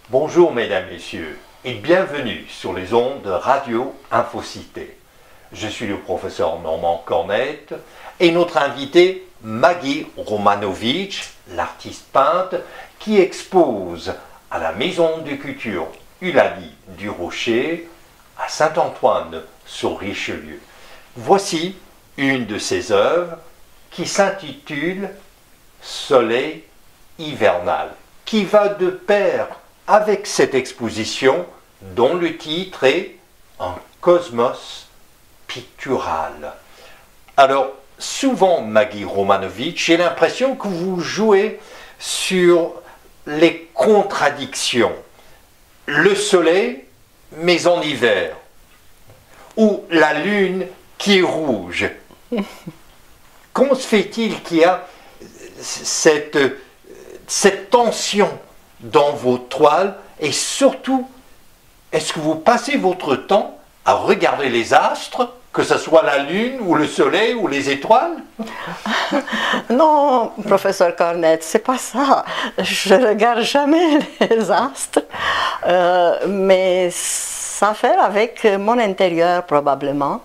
Bonjour mesdames, messieurs et bienvenue sur les ondes de Radio Infocité. Je suis le professeur Normand Cornette et notre invitée Maggie Romanovic, l'artiste peintre qui expose à la Maison de Culture Eulalie du Rocher à Saint-Antoine sur Richelieu. Voici une de ses œuvres qui s'intitule Soleil hivernal, qui va de pair avec cette exposition dont le titre est Un cosmos pictural. Alors, souvent, Maggie Romanovic, j'ai l'impression que vous jouez sur les contradictions. Le soleil, mais en hiver, ou la lune qui est rouge. Comment se fait-il qu'il y a cette tension dans vos toiles et surtout, est-ce que vous passez votre temps à regarder les astres, que ce soit la lune ou le soleil ou les étoiles? Non, professeur Cornette, c'est pas ça. Je regarde jamais les astres, mais ça fait avec mon intérieur probablement.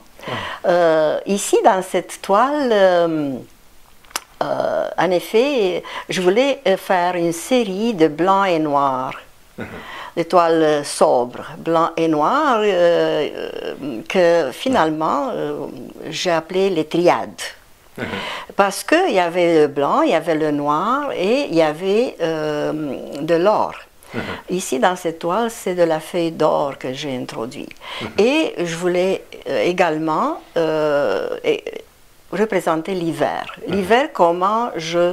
Ici, dans cette toile, en effet, je voulais faire une série de blanc et noir, des toiles sobres, blanc et noir, que finalement j'ai appelé les triades. Parce qu'il y avait le blanc, il y avait le noir et il y avait de l'or. Ici, dans cette toile, c'est de la feuille d'or que j'ai introduit. Et je voulais également représenter l'hiver. L'hiver, comment je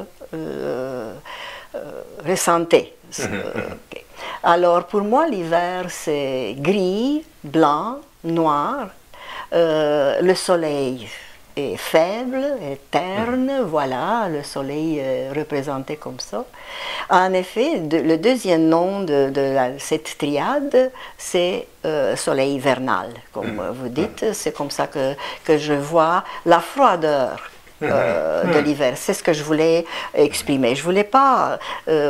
ressentais. Okay. Alors, pour moi, l'hiver, c'est gris, blanc, noir. Le soleil est faible, est terne, voilà, le soleil est représenté comme ça. En effet, le deuxième nom de cette triade, c'est soleil hivernal, comme vous dites. C'est comme ça que je vois la froideur de l'hiver. C'est ce que je voulais exprimer. Je ne voulais pas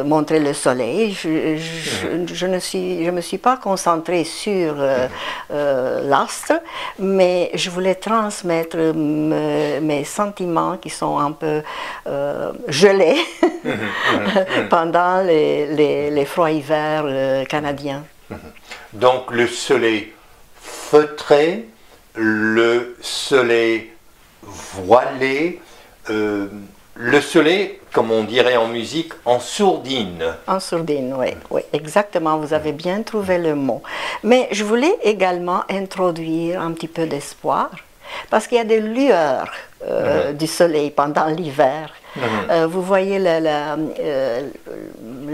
montrer le soleil. Je ne me suis pas concentrée sur l'astre, mais je voulais transmettre mes sentiments qui sont un peu gelés pendant les froids hivers canadiens. Donc le soleil feutré, le soleil voilé, le soleil, comme on dirait en musique, en sourdine. En sourdine, oui, oui, exactement, vous avez bien trouvé le mot. Mais je voulais également introduire un petit peu d'espoir, parce qu'il y a des lueurs du soleil pendant l'hiver. Vous voyez la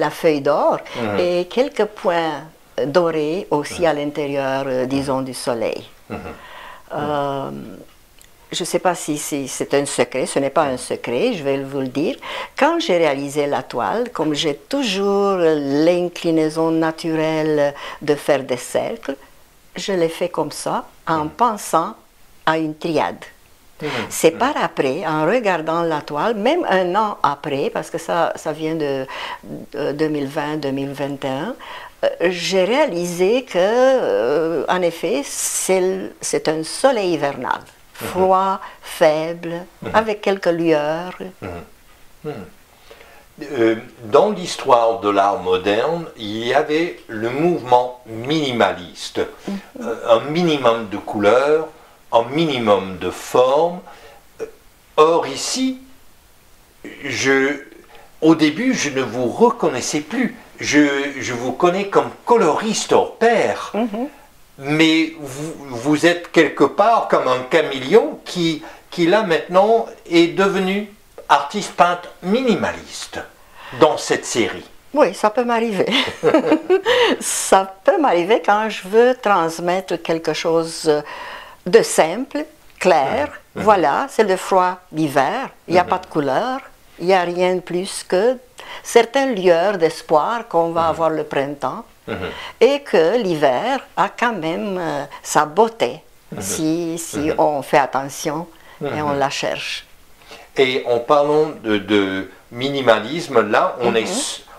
feuille d'or et quelques points dorés aussi à l'intérieur, disons, du soleil. Je ne sais pas si c'est un secret, ce n'est pas un secret, je vais vous le dire. Quand j'ai réalisé la toile, comme j'ai toujours l'inclinaison naturelle de faire des cercles, je l'ai fait comme ça, en pensant à une triade. C'est par après, en regardant la toile, même un an après, parce que ça vient de 2020-2021, j'ai réalisé que, en effet, c'est un soleil hivernal. Froid, faible, avec quelques lueurs. Dans l'histoire de l'art moderne, il y avait le mouvement minimaliste. Un minimum de couleurs, un minimum de formes. Or ici, au début, je ne vous reconnaissais plus. Je vous connais comme coloriste hors pair. Mais vous êtes quelque part comme un caméléon qui là maintenant est devenu artiste peintre minimaliste dans cette série. Oui, ça peut m'arriver. Ça peut m'arriver quand je veux transmettre quelque chose de simple, clair. Voilà, c'est le froid d'hiver, il n'y a pas de couleur, il n'y a rien de plus que certaines lueurs d'espoir qu'on va avoir le printemps. Et que l'hiver a quand même sa beauté si on fait attention et on la cherche. Et en parlant de minimalisme, là,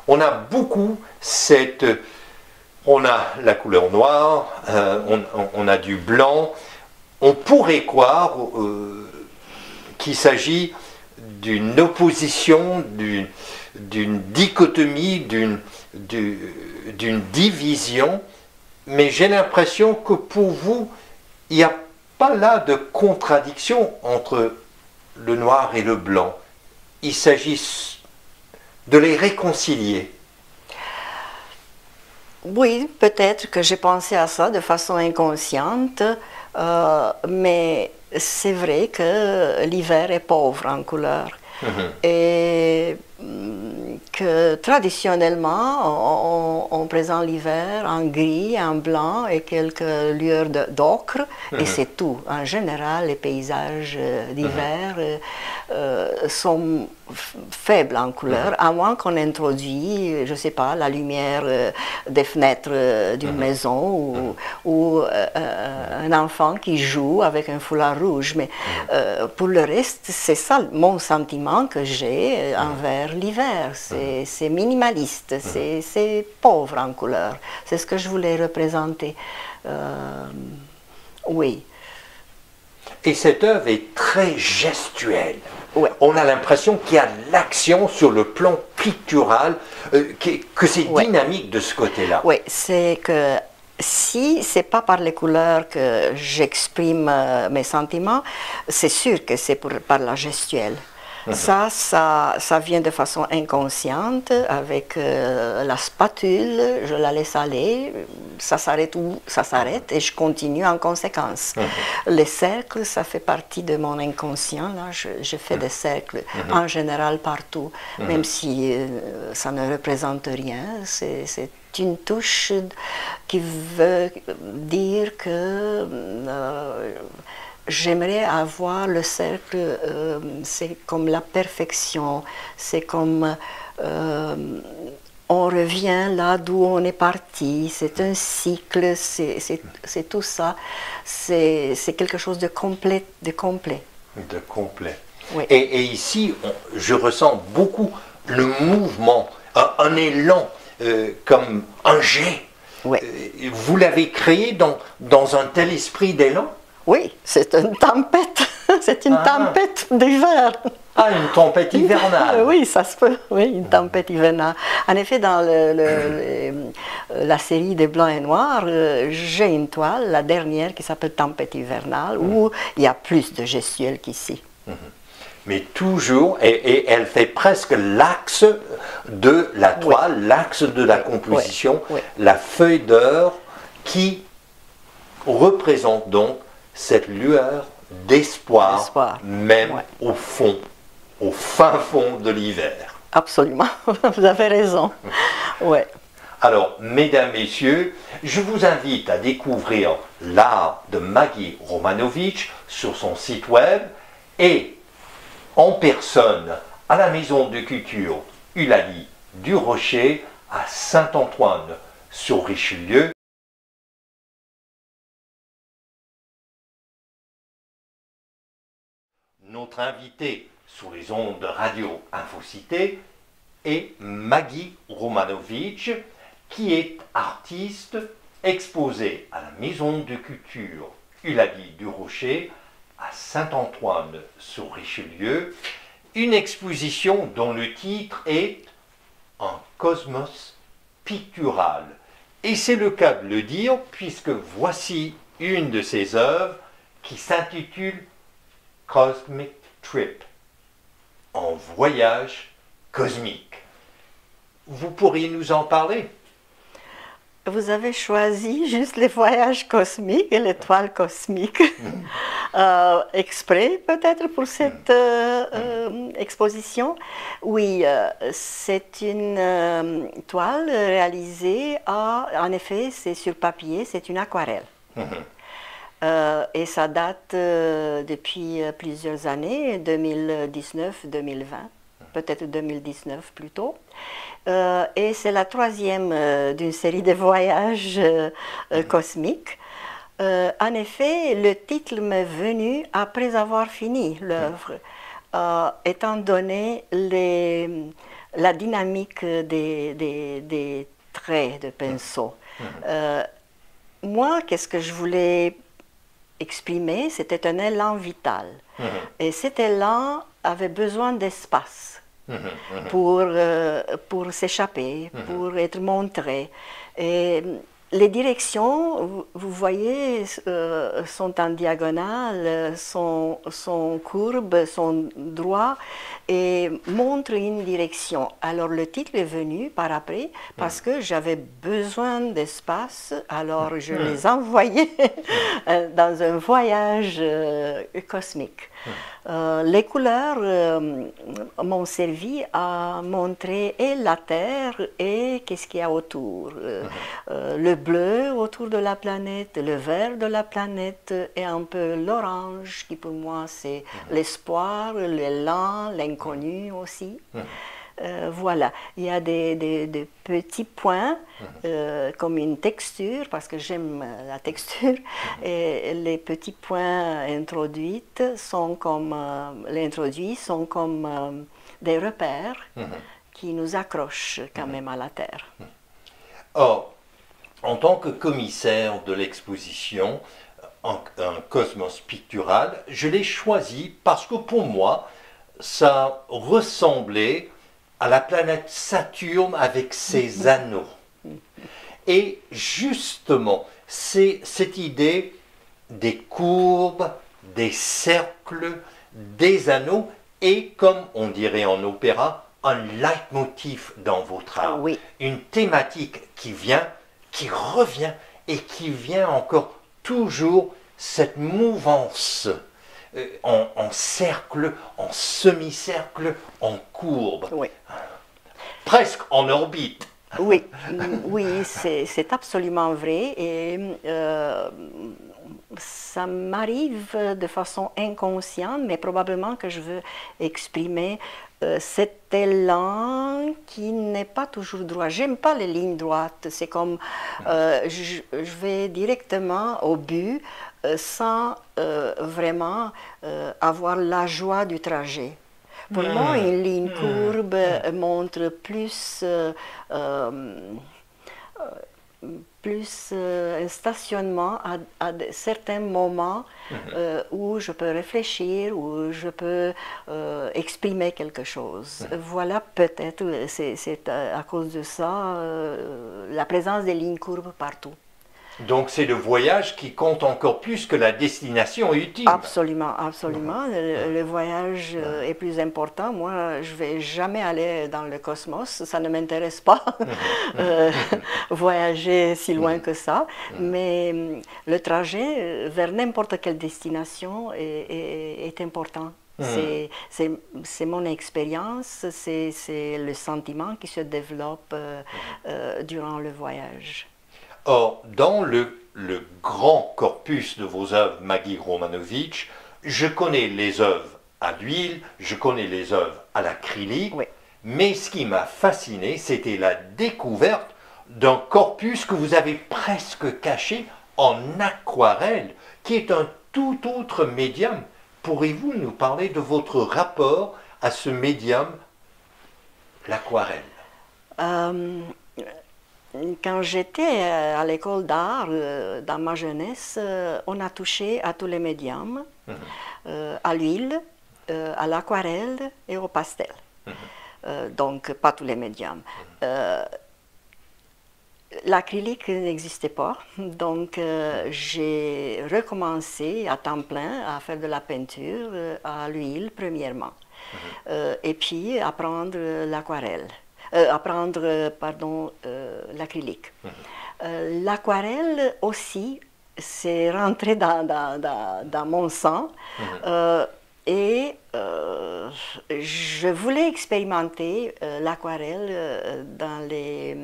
on a beaucoup cette On a la couleur noire, on a du blanc. On pourrait croire qu'il s'agit d'une opposition, d'une dichotomie, d'une division, mais j'ai l'impression que pour vous, il n'y a pas là de contradiction entre le noir et le blanc. Il s'agit de les réconcilier. Oui, peut-être que j'ai pensé à ça de façon inconsciente, mais c'est vrai que l'hiver est pauvre en couleurs. Et que traditionnellement, on présente l'hiver en gris, en blanc et quelques lueurs d'ocre, et c'est tout. En général, les paysages d'hiver sont faibles en couleur, à moins qu'on introduise, je ne sais pas, la lumière des fenêtres d'une maison ou un enfant qui joue avec un foulard rouge. Mais pour le reste, c'est ça mon sentiment que j'ai envers l'hiver. C'est minimaliste, c'est pauvre en couleur. C'est ce que je voulais représenter. Oui. Et cette œuvre est très gestuelle. Ouais. On a l'impression qu'il y a de l'action sur le plan pictural, que c'est dynamique de ce côté-là. Oui, c'est que si c'est pas par les couleurs que j'exprime mes sentiments, c'est sûr que c'est par la gestuelle. Ça vient de façon inconsciente avec la spatule, je la laisse aller, ça s'arrête où ça s'arrête et je continue en conséquence. Les cercles, ça fait partie de mon inconscient, là, je fais des cercles en général partout, même si ça ne représente rien, c'est une touche qui veut dire que j'aimerais avoir le cercle, c'est comme la perfection, c'est comme on revient là d'où on est parti, c'est un cycle, c'est tout ça, c'est quelque chose de complet. De complet. Oui. Et ici, je ressens beaucoup le mouvement, un élan, comme un jet. Oui. Vous l'avez créé dans un tel esprit d'élan? Oui, c'est une tempête, c'est une tempête d'hiver. Ah, une tempête hivernale. Oui, ça se peut, oui, une tempête hivernale. En effet, dans la série des Blancs et Noirs, j'ai une toile, la dernière, qui s'appelle Tempête hivernale, où il y a plus de gestuelle qu'ici. Mais toujours, et elle fait presque l'axe de la toile, l'axe de la composition, la feuille d'or qui représente donc cette lueur d'espoir, même au fond, au fin fond de l'hiver. Absolument, vous avez raison. Ouais. Alors, mesdames, messieurs, je vous invite à découvrir l'art de Maggie Romanovich sur son site web et en personne à la Maison de Culture Eulalie du Rocher à Saint-Antoine-sur-Richelieu. Notre invité sur les ondes de Radio Infocité est Maggie Romanovich, qui est artiste exposée à la Maison de Culture Eulalie du Rocher à Saint-Antoine-sur-Richelieu, une exposition dont le titre est Un cosmos pictural. Et c'est le cas de le dire, puisque voici une de ses œuvres qui s'intitule Cosmic Trip, en voyage cosmique. Vous pourriez nous en parler? Vous avez choisi juste les voyages cosmiques et l'étoile cosmique, exprès peut-être pour cette exposition. Oui, c'est une toile réalisée en effet, c'est sur papier, c'est une aquarelle. Et ça date depuis plusieurs années, 2019-2020, peut-être 2019 plutôt. Et c'est la troisième d'une série de voyages cosmiques. En effet, le titre m'est venu après avoir fini l'œuvre, étant donné la dynamique des traits de pinceau. Moi, qu'est-ce que je voulais exprimer? C'était un élan vital. Et cet élan avait besoin d'espace pour s'échapper, pour être montré. Et les directions, vous voyez, sont en diagonale, sont courbes, sont droits et montrent une direction. Alors le titre est venu par après parce que j'avais besoin d'espace, alors je les envoyais dans un voyage cosmique. Les couleurs m'ont servi à montrer et la Terre et qu'est-ce qu'il y a autour. Le bleu autour de la planète, le vert de la planète et un peu l'orange qui pour moi c'est l'espoir, l'élan, l'inconnu aussi. Voilà, il y a des petits points comme une texture, parce que j'aime la texture, et les petits points introduits sont comme des repères qui nous accrochent quand même à la Terre. Or, en tant que commissaire de l'exposition un Cosmos Pictural, je l'ai choisi parce que pour moi, ça ressemblait à la planète Saturne avec ses anneaux. Et justement, c'est cette idée des courbes, des cercles, des anneaux, et comme on dirait en opéra, un leitmotiv dans votre art. Oui. Une thématique qui vient, qui revient, et qui vient encore toujours cette mouvance en cercle, en semi-cercle, en courbe. Oui. Presque en orbite. Oui, oui, c'est absolument vrai et ça m'arrive de façon inconsciente, mais probablement que je veux exprimer cet élan qui n'est pas toujours droit. J'aime pas les lignes droites, c'est comme je vais directement au but sans vraiment avoir la joie du trajet. Pour moi, une ligne courbe montre plus un stationnement à certains moments où je peux réfléchir, où je peux exprimer quelque chose. Voilà, peut-être, c'est à cause de ça, la présence des lignes courbes partout. Donc c'est le voyage qui compte encore plus que la destination ultime. Absolument, absolument. Le voyage est plus important. Moi, je ne vais jamais aller dans le cosmos, ça ne m'intéresse pas, voyager si loin que ça. Mais le trajet vers n'importe quelle destination est important. C'est mon expérience, c'est le sentiment qui se développe durant le voyage. Or, dans le grand corpus de vos œuvres, Maggie Romanovich, je connais les œuvres à l'huile, je connais les œuvres à l'acrylique, oui. Mais ce qui m'a fasciné, c'était la découverte d'un corpus que vous avez presque caché en aquarelle, qui est un tout autre médium. Pourriez-vous nous parler de votre rapport à ce médium, l'aquarelle? Quand j'étais à l'école d'art, dans ma jeunesse, on a touché à tous les médiums, à l'huile, à l'aquarelle et au pastel. Donc, pas tous les médiums. L'acrylique n'existait pas, donc j'ai recommencé à temps plein à faire de la peinture à l'huile premièrement, et puis apprendre l'aquarelle. L'acrylique. L'aquarelle aussi, c'est rentré dans mon sang et je voulais expérimenter l'aquarelle dans les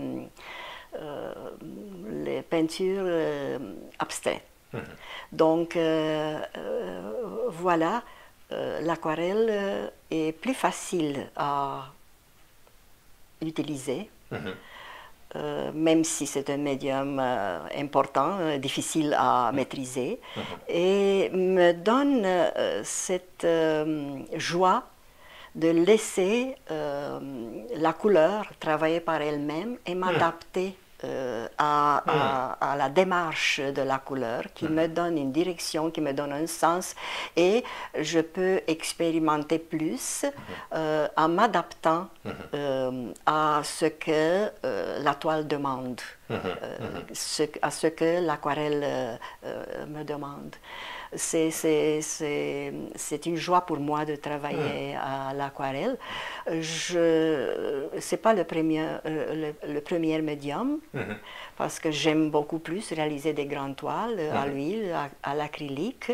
peintures abstraites. Donc voilà, l'aquarelle est plus facile à utiliser, même si c'est un médium important, difficile à maîtriser, et me donne cette joie de laisser la couleur travailler par elle-même et m'adapter à la démarche de la couleur, qui me donne une direction, qui me donne un sens, et je peux expérimenter plus en m'adaptant à ce que la toile demande, à ce que l'aquarelle me demande. C'est une joie pour moi de travailler à l'aquarelle. Ce n'est pas le premier médium, parce que j'aime beaucoup plus réaliser des grandes toiles à l'huile, à l'acrylique,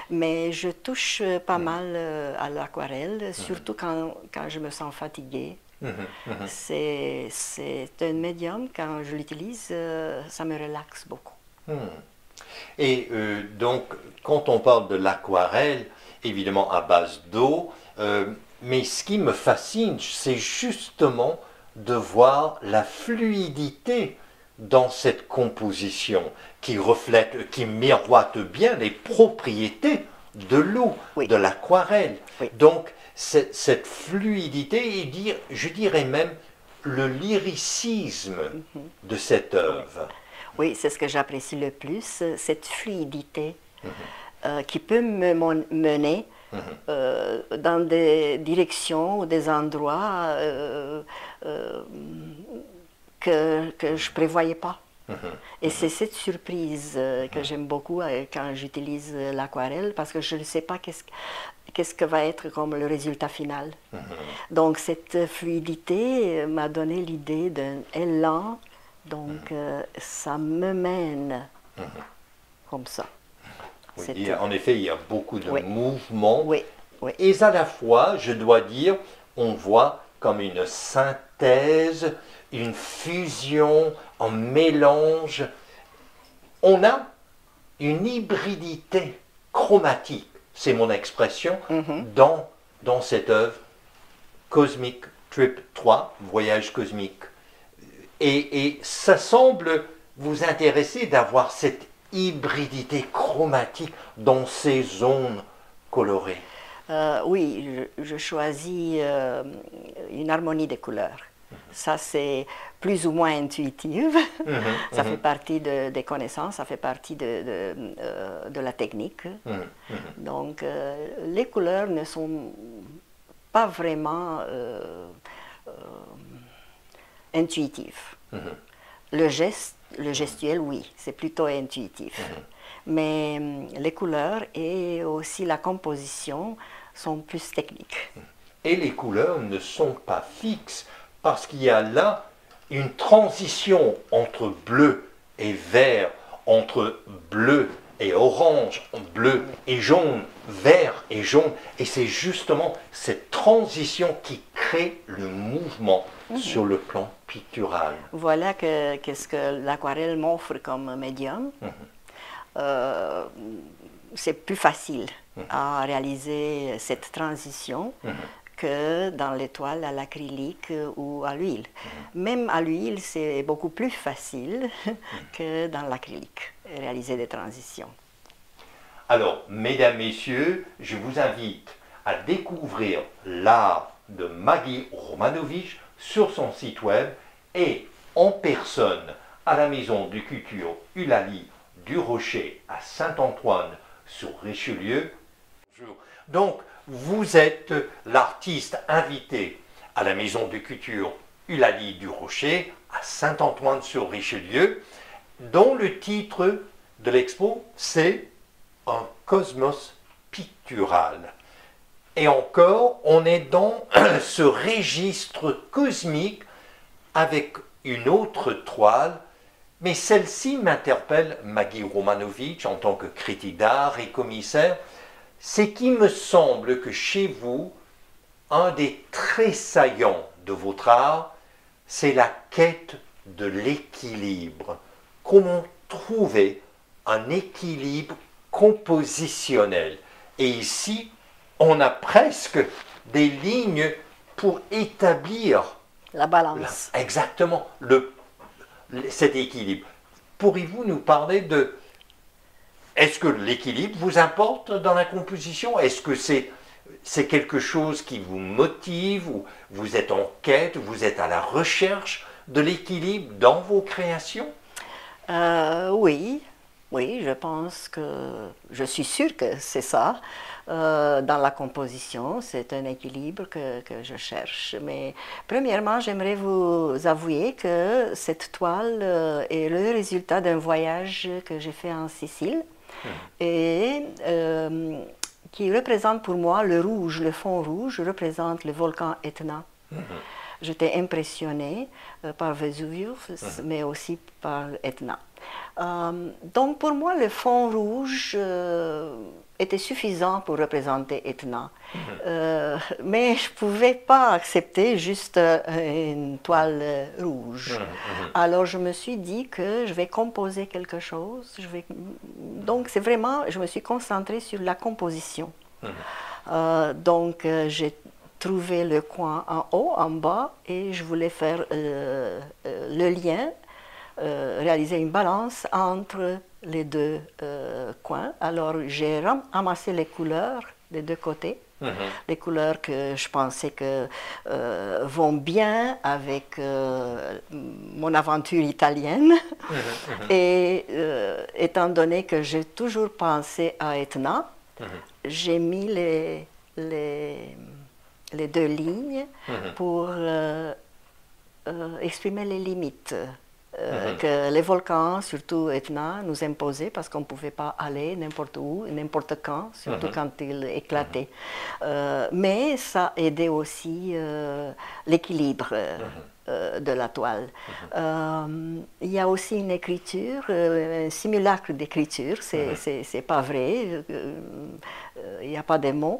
mais je touche pas mal à l'aquarelle, surtout quand je me sens fatiguée. C'est un médium, quand je l'utilise, ça me relaxe beaucoup. Et donc, quand on parle de l'aquarelle, évidemment à base d'eau, mais ce qui me fascine, c'est justement de voir la fluidité dans cette composition qui reflète, qui miroite bien les propriétés de l'eau, de l'aquarelle. Donc, cette fluidité et je dirais même le lyricisme de cette œuvre. Oui, c'est ce que j'apprécie le plus, cette fluidité qui peut me mener dans des directions ou des endroits que je ne prévoyais pas. Et c'est cette surprise que j'aime beaucoup quand j'utilise l'aquarelle, parce que je ne sais pas qu'est-ce que va être comme le résultat final. Donc cette fluidité m'a donné l'idée d'un élan. Donc, ça me mène comme ça. Oui, en effet, il y a beaucoup de mouvements. Oui. Et à la fois, je dois dire, on voit comme une synthèse, une fusion, un mélange. On a une hybridité chromatique, c'est mon expression, dans cette œuvre Cosmic Trip 3, Voyage cosmique. Et ça semble vous intéresser d'avoir cette hybridité chromatique dans ces zones colorées. Oui, je choisis une harmonie des couleurs. Ça, c'est plus ou moins intuitif. Ça fait partie des connaissances, ça fait partie de la technique. Donc, les couleurs ne sont pas vraiment intuitif. Le gestuel, oui, c'est plutôt intuitif. Mais les couleurs et aussi la composition sont plus techniques. Et les couleurs ne sont pas fixes, parce qu'il y a là une transition entre bleu et vert, entre bleu et orange, bleu et jaune, vert et jaune. Et c'est justement cette transition qui crée le mouvement sur le plan pictural. Voilà qu'est-ce que l'aquarelle m'offre comme médium. C'est plus facile à réaliser cette transition que dans les toiles à l'acrylique ou à l'huile. Même à l'huile, c'est beaucoup plus facile que dans l'acrylique, réaliser des transitions. Alors, mesdames, messieurs, je vous invite à découvrir l'art de Maggie Romanovich sur son site web et en personne à la Maison de Culture Eulalie du Rocher à Saint-Antoine-sur-Richelieu. Donc, vous êtes l'artiste invité à la Maison de Culture Eulalie du Rocher à Saint-Antoine-sur-Richelieu, dont le titre de l'expo, c'est un cosmos pictural. Et encore, on est dans ce registre cosmique avec une autre toile, mais celle-ci m'interpelle, Maggie Romanovich, en tant que critique d'art et commissaire, c'est qu'il me semble que chez vous, un des traits saillants de votre art, c'est la quête de l'équilibre. Comment trouver un équilibre compositionnel? Et ici, on a presque des lignes pour établir la balance. Exactement, cet équilibre. Pourriez-vous nous parler de... Est-ce que l'équilibre vous importe dans la composition? Est-ce que c'est quelque chose qui vous motive, ou vous êtes en quête, vous êtes à la recherche de l'équilibre dans vos créations? Oui, oui, je pense que, je suis sûre que c'est ça. Dans la composition, c'est un équilibre que je cherche. Mais premièrement, j'aimerais vous avouer que cette toile est le résultat d'un voyage que j'ai fait en Sicile et qui représente pour moi le rouge, le fond rouge représente le volcan Etna. J'étais impressionnée par Vesuvius, mais aussi par Etna. Donc pour moi, le fond rouge était suffisant pour représenter Etna. Mais je ne pouvais pas accepter juste une toile rouge. Alors je me suis dit que je vais composer quelque chose. Donc c'est vraiment, je me suis concentrée sur la composition. Donc j'ai trouvé le coin en haut, en bas, et je voulais faire le lien, réaliser une balance entre les deux coins. Alors j'ai amassé les couleurs des deux côtés, les couleurs que je pensais que vont bien avec mon aventure italienne. Et étant donné que j'ai toujours pensé à Etna, j'ai mis les deux lignes pour exprimer les limites que les volcans, surtout Etna, nous imposaient parce qu'on ne pouvait pas aller n'importe où, n'importe quand, surtout quand ils éclataient. Mais ça aidait aussi l'équilibre de la toile. Il y a aussi une écriture, un simulacre d'écriture, c'est pas vrai, il n'y a pas de mots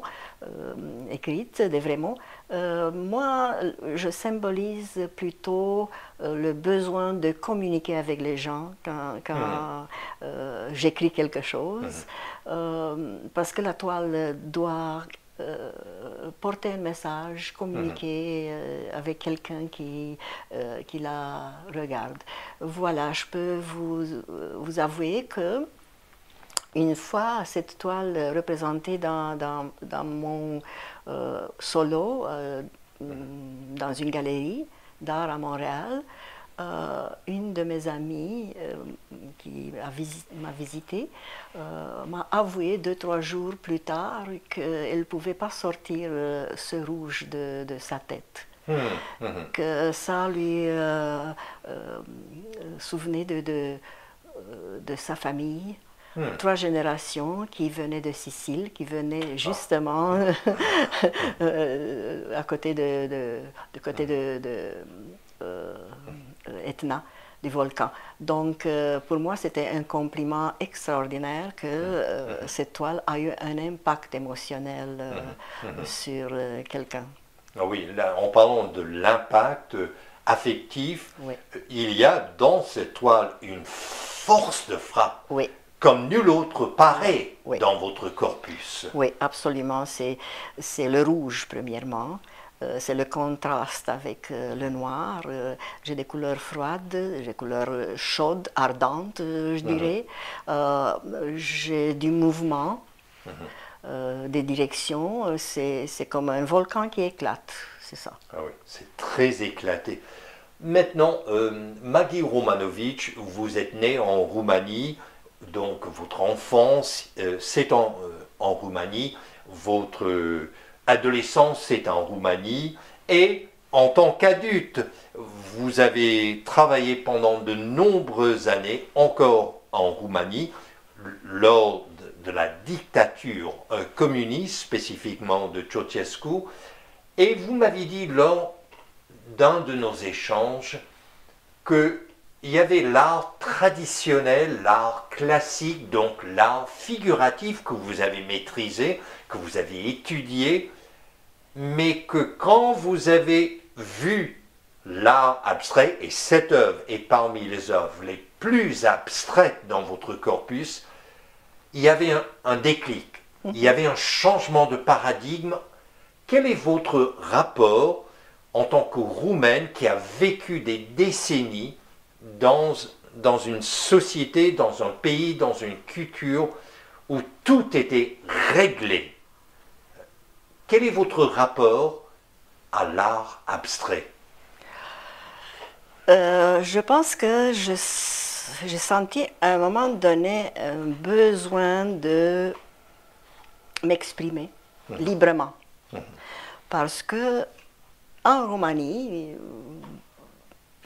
écrits, des vrais mots. Moi, je symbolise plutôt le besoin de communiquer avec les gens quand j'écris quelque chose, parce que la toile doit porter un message, communiquer avec quelqu'un qui la regarde. Voilà, je peux vous avouer que une fois cette toile représentée dans mon solo, dans une galerie d'art à Montréal, une de mes amies qui m'a visité m'a avoué 2-3 jours plus tard qu'elle ne pouvait pas sortir ce rouge de sa tête. Que ça lui souvenait de sa famille. 3 générations qui venaient de Sicile, qui venaient justement à côté de Etna, du volcan. Donc pour moi c'était un compliment extraordinaire que cette toile a eu un impact émotionnel sur quelqu'un. Ah oui, là, en parlant de l'impact affectif, Oui. Il y a dans cette toile une force de frappe. Oui. Comme nul autre paraît Oui. dans votre corpus. Oui, absolument. C'est le rouge, premièrement. C'est le contraste avec le noir. J'ai des couleurs froides, des couleurs chaudes, ardentes, je dirais. J'ai du mouvement, des directions. C'est comme un volcan qui éclate, c'est ça. Ah oui, c'est très éclaté. Maintenant, Maggie Romanović, vous êtes née en Roumanie. Donc votre enfance, c'est en Roumanie, votre adolescence, c'est en Roumanie, et en tant qu'adulte, vous avez travaillé pendant de nombreuses années, encore en Roumanie, lors de la dictature communiste, spécifiquement de Ceausescu, et vous m'avez dit lors d'un de nos échanges que il y avait l'art traditionnel, l'art classique, donc l'art figuratif que vous avez maîtrisé, que vous avez étudié, mais que quand vous avez vu l'art abstrait, et cette œuvre est parmi les œuvres les plus abstraites dans votre corpus, il y avait un déclic, il y avait un changement de paradigme. Quel est votre rapport en tant que Roumaine qui a vécu des décennies dans une société, dans un pays, dans une culture où tout était réglé? Quel est votre rapport à l'art abstrait? Je pense que j'ai senti à un moment donné un besoin de m'exprimer librement. Parce que en Roumanie,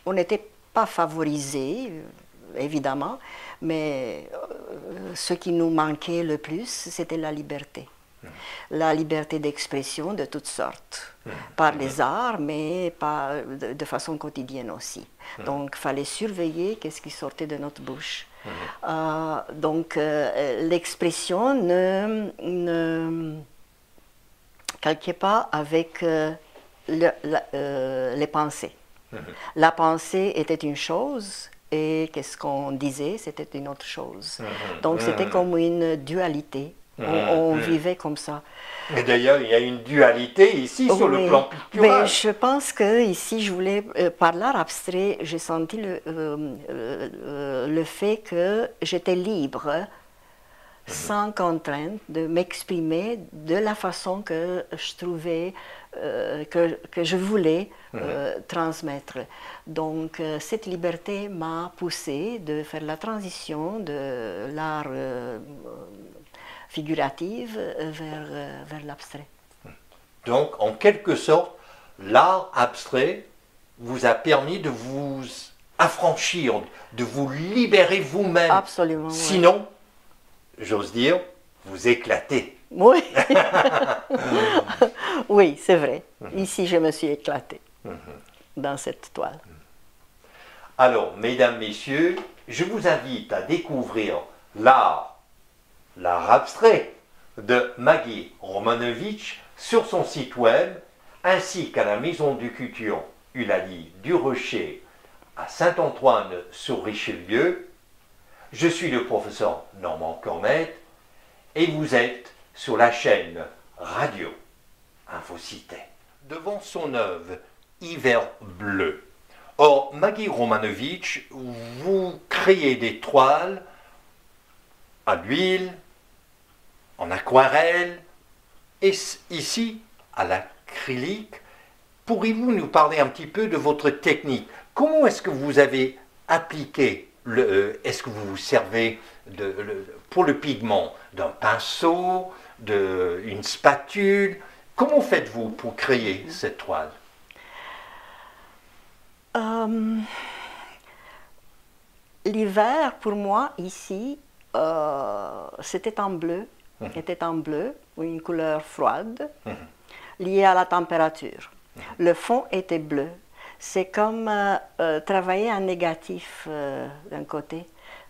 on n'était pas favorisé, évidemment, mais ce qui nous manquait le plus, c'était la liberté. La liberté d'expression de toutes sortes, par les arts, mais de façon quotidienne aussi. Donc, il fallait surveiller qu'est-ce qui sortait de notre bouche. Donc, l'expression ne calquait pas avec les pensées. La pensée était une chose et qu'est-ce qu'on disait, c'était une autre chose. Donc, c'était comme une dualité. On vivait comme ça. Et d'ailleurs, il y a une dualité ici sur le plan pictural. Mais je pense que ici, je voulais, par l'art abstrait, j'ai senti le fait que j'étais libre, sans contrainte, de m'exprimer de la façon que je trouvais, que je voulais transmettre. Donc, cette liberté m'a poussée de faire la transition de l'art figurative vers l'abstrait. Donc, en quelque sorte, l'art abstrait vous a permis de vous affranchir, de vous libérer vous-même. Absolument. Sinon, j'ose dire, vous éclatez. Oui, oui, c'est vrai. Ici, je me suis éclatée dans cette toile. Alors, mesdames, messieurs, je vous invite à découvrir l'art abstrait de Maggie Romanovitch sur son site web, ainsi qu'à la Maison de Culture Eulalie du Rocher à Saint-Antoine-sur-Richelieu. Je suis le professeur Normand Cornette et vous êtes sur la chaîne Radio Infocité. Devant son œuvre Hiver bleu. Or, Maggie Romanovitch, vous créez des toiles à l'huile, en aquarelle, et ici à l'acrylique. Pourriez-vous nous parler un petit peu de votre technique? Comment est-ce que vous avez appliqué, est-ce que vous vous servez pour le pigment d'un pinceau, d'une spatule? Comment faites-vous pour créer cette toile? L'hiver, pour moi, ici, c'était en bleu, une couleur froide, liée à la température. Le fond était bleu. C'est comme travailler en négatif d'un côté,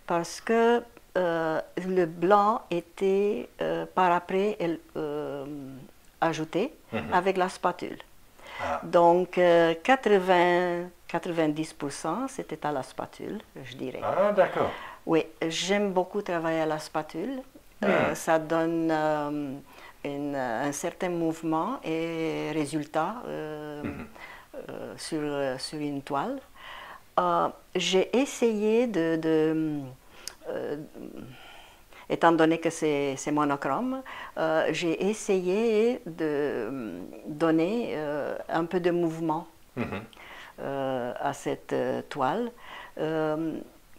parce que le blanc était par après ajouté avec la spatule. Donc 90% c'était à la spatule, je dirais. Ah, d'accord. Oui, j'aime beaucoup travailler à la spatule. Ça donne un certain mouvement et résultat sur une toile. J'ai essayé étant donné que c'est monochrome, j'ai essayé de donner un peu de mouvement à cette toile.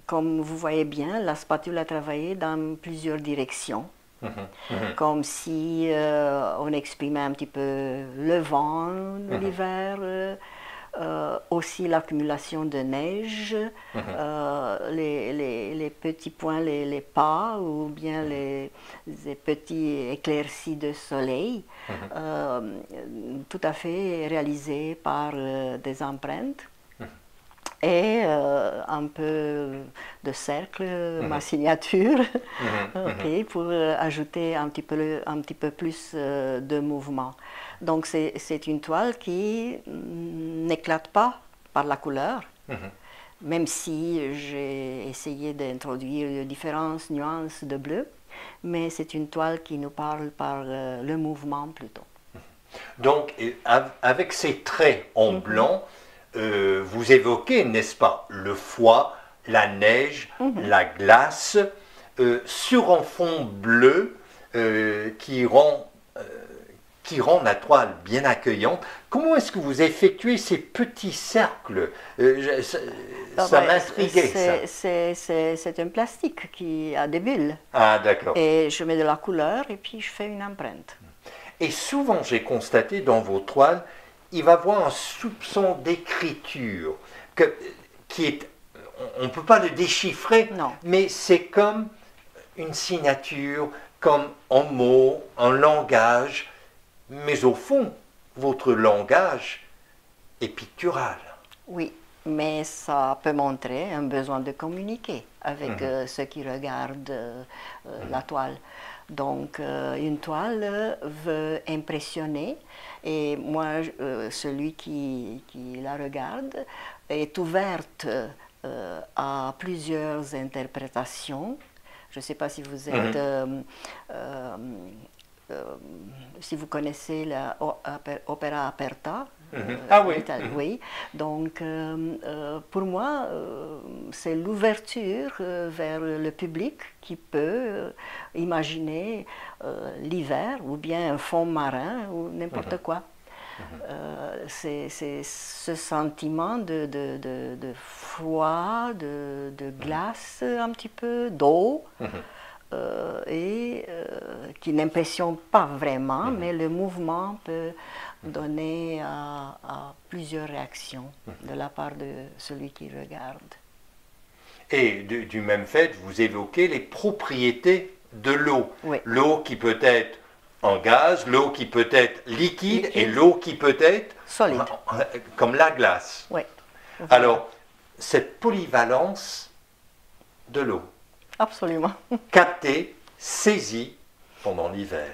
Comme vous voyez bien, la spatule a travaillé dans plusieurs directions, comme si on exprimait un petit peu le vent de l'hiver, aussi l'accumulation de neige, les petits points, les pas, ou bien les petits éclaircies de soleil, tout à fait réalisés par des empreintes. Et un peu de cercle, ma signature, pour ajouter un petit peu plus de mouvement. Donc c'est une toile qui n'éclate pas par la couleur, même si j'ai essayé d'introduire différentes nuances de bleu, mais c'est une toile qui nous parle par le mouvement plutôt. Donc avec ces traits en blanc, vous évoquez, n'est-ce pas, le froid, la neige, la glace, qui rend la toile bien accueillante. Comment est-ce que vous effectuez ces petits cercles? Ça m'intriguait, ça. C'est un plastique qui a des bulles. Ah, d'accord. Et je mets de la couleur et puis je fais une empreinte. Et souvent, j'ai constaté dans vos toiles, il va y avoir un soupçon d'écriture qui est, on ne peut pas le déchiffrer, Non. mais c'est comme une signature, comme un mot, un langage. Mais au fond, votre langage est pictural. Oui, mais ça peut montrer un besoin de communiquer avec ceux qui regardent la toile. Donc, une toile veut impressionner et moi, celui qui la regarde est ouverte à plusieurs interprétations. Je ne sais pas si vous êtes... si vous connaissez l'opéra Aperta, ah oui. Oui. Donc, pour moi, c'est l'ouverture vers le public qui peut imaginer l'hiver ou bien un fond marin ou n'importe quoi. C'est ce sentiment de froid, de glace un petit peu, d'eau. Qui n'impressionne pas vraiment, mais le mouvement peut donner à plusieurs réactions de la part de celui qui regarde. Et du même fait, vous évoquez les propriétés de l'eau. Oui. L'eau qui peut être en gaz, l'eau qui peut être liquide et l'eau qui peut être solide, comme la glace. Oui. Alors, cette polyvalence de l'eau, absolument, captée, saisie pendant l'hiver.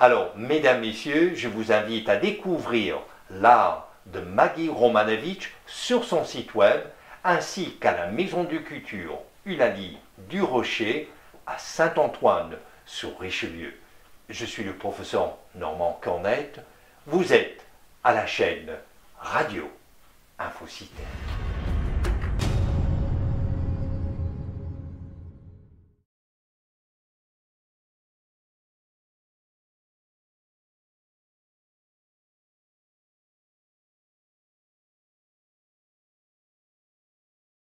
Alors, mesdames, messieurs, je vous invite à découvrir l'art de Maggie Romanovich sur son site web, ainsi qu'à la Maison de Culture Eulalie du Rocher à Saint-Antoine sur Richelieu. Je suis le professeur Normand Cornette. Vous êtes à la chaîne Radio Infocité.